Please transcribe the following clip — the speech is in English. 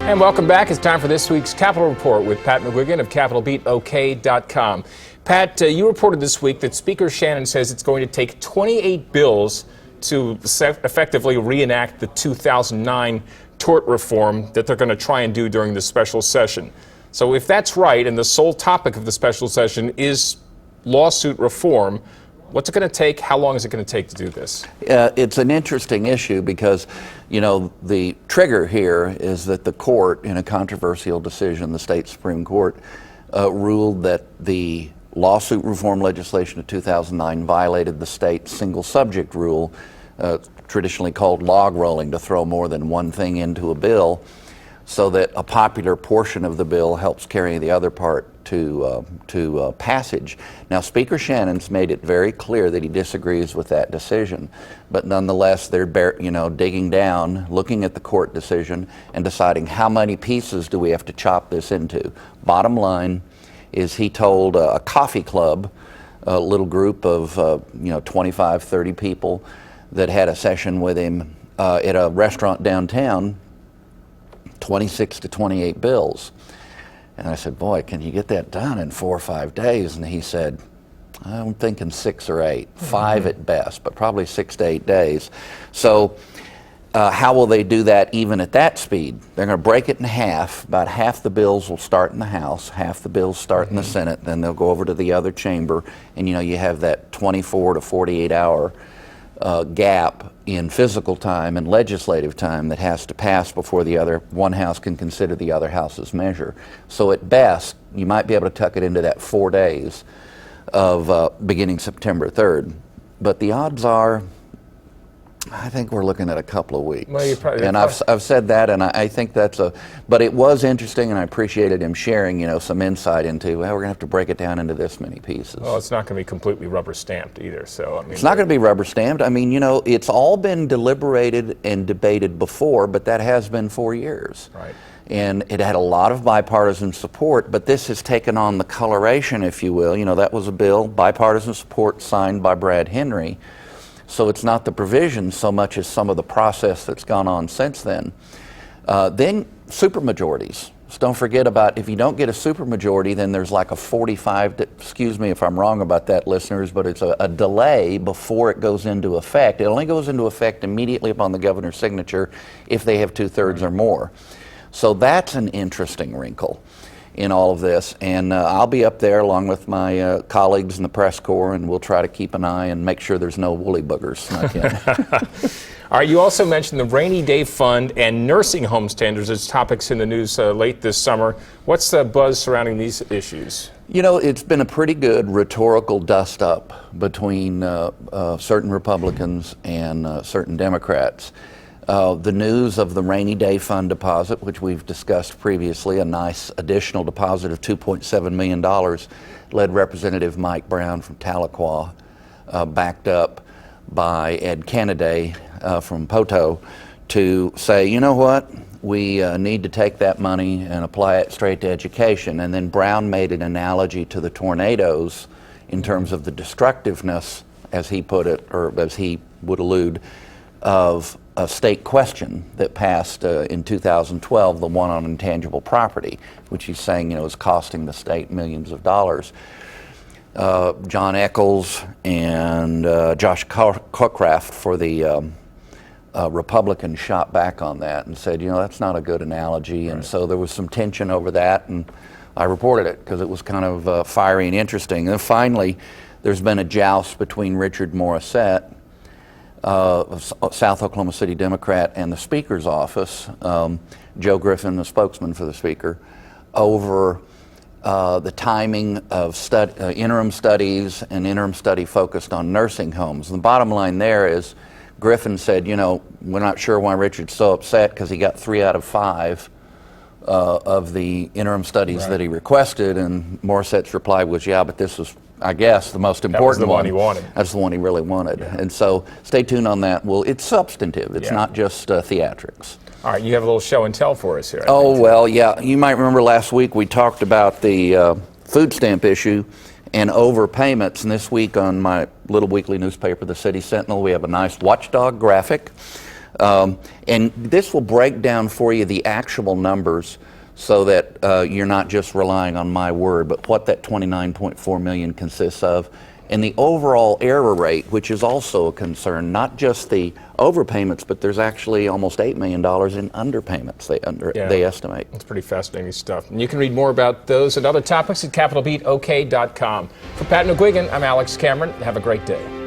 And welcome back. It's time for this week's Capitol Report with Pat McGuigan of CapitolBeatOK.com. Pat, you reported this week that Speaker Shannon says it's going to take 28 bills to effectively reenact the 2009 tort reform that they're going to try and do during the special session. So if that's right, and the sole topic of the special session is lawsuit reform, what's it going to take? How long is it going to take to do this? It's an interesting issue because, you know, the trigger here is that the court, in a controversial decision, the state Supreme Court, ruled that the lawsuit reform legislation of 2009 violated the state's single subject rule, traditionally called log rolling, to throw more than one thing into a bill, so that a popular portion of the bill helps carry the other part to passage. Now, Speaker Shannon's made it very clear that he disagrees with that decision, but nonetheless, they're digging down, looking at the court decision, and deciding how many pieces do we have to chop this into. Bottom line is, he told a coffee club, a little group of 25, 30 people that had a session with him at a restaurant downtown, 26 to 28 bills. And I said, boy, can you get that done in 4 or 5 days? And he said, I'm thinking 6 or 8, 5 at best, but probably 6 to 8 days. So how will they do that even at that speed? They're going to break it in half. About half the bills will start in the House, half the bills start in the Senate, then they'll go over to the other chamber, and you have that 24 to 48 hour gap in physical time and legislative time that has to pass before one house can consider the other house's measure. So at best, you might be able to tuck it into that 4 days of beginning September 3rd. But the odds are, I think we're looking at a couple of weeks. Well, I've said that, and I think that's but it was interesting, and I appreciated him sharing, some insight into, well, we're going to have to break it down into this many pieces. Well, it's not going to be completely rubber stamped either, so I mean. It's not going to be rubber stamped. I mean, it's all been deliberated and debated before, but that has been 4 years. Right. And it had a lot of bipartisan support, but this has taken on the coloration, if you will. That was a bill, bipartisan support, signed by Brad Henry. So it's not the provisions so much as some of the process that's gone on since then. Then supermajorities. So don't forget about, if you don't get a supermajority, then there's like a 45, excuse me if I'm wrong about that, listeners, but it's a delay before it goes into effect. It only goes into effect immediately upon the governor's signature if they have 2/3 or more. So that's an interesting wrinkle in all of this, and I'll be up there along with my colleagues in the press corps, and we'll try to keep an eye and make sure there's no woolly boogers snuck in. All right, you also mentioned the Rainy Day Fund and nursing home standards as topics in the news late this summer. What's the buzz surrounding these issues? It's been a pretty good rhetorical dust-up between certain Republicans and certain Democrats. The news of the Rainy Day Fund deposit, which we've discussed previously, a nice additional deposit of $2.7 million, led Representative Mike Brown from Tahlequah, backed up by Ed Kennedy from Poto, to say, you know what, we need to take that money and apply it straight to education. And then Brown made an analogy to the tornadoes in terms of the destructiveness, as he put it, or as he would allude, of a state question that passed in 2012, the one on intangible property, which he's saying, is costing the state millions of dollars. John Eccles and Josh Cookraft for the Republicans shot back on that and said, that's not a good analogy. Right. And so there was some tension over that, and I reported it because it was kind of fiery and interesting. And then finally, there's been a joust between Richard Morrissette, South Oklahoma City Democrat, and the Speaker's office, Joe Griffin, the spokesman for the Speaker, over the timing of interim studies, and interim study focused on nursing homes. And the bottom line there is, Griffin said, we're not sure why Richard's so upset because he got 3 out of 5 of the interim studies that he requested, and Morissette's reply was, yeah, but this was, I guess, the most important one. That was the one he wanted. That's the one he really wanted. Yeah. And so stay tuned on that. Well, it's substantive. It's not just theatrics. All right, you have a little show and tell for us here. Well, yeah. You might remember last week we talked about the food stamp issue and overpayments. And this week on my little weekly newspaper, the City Sentinel, we have a nice watchdog graphic And this will break down for you the actual numbers so that you're not just relying on my word, but what that 29.4 million consists of. And the overall error rate, which is also a concern, not just the overpayments, but there's actually almost $8 million in underpayments they estimate. It's pretty fascinating stuff. And you can read more about those and other topics at CapitolBeatOK.com. For Pat McGuigan, I'm Alex Cameron. Have a great day.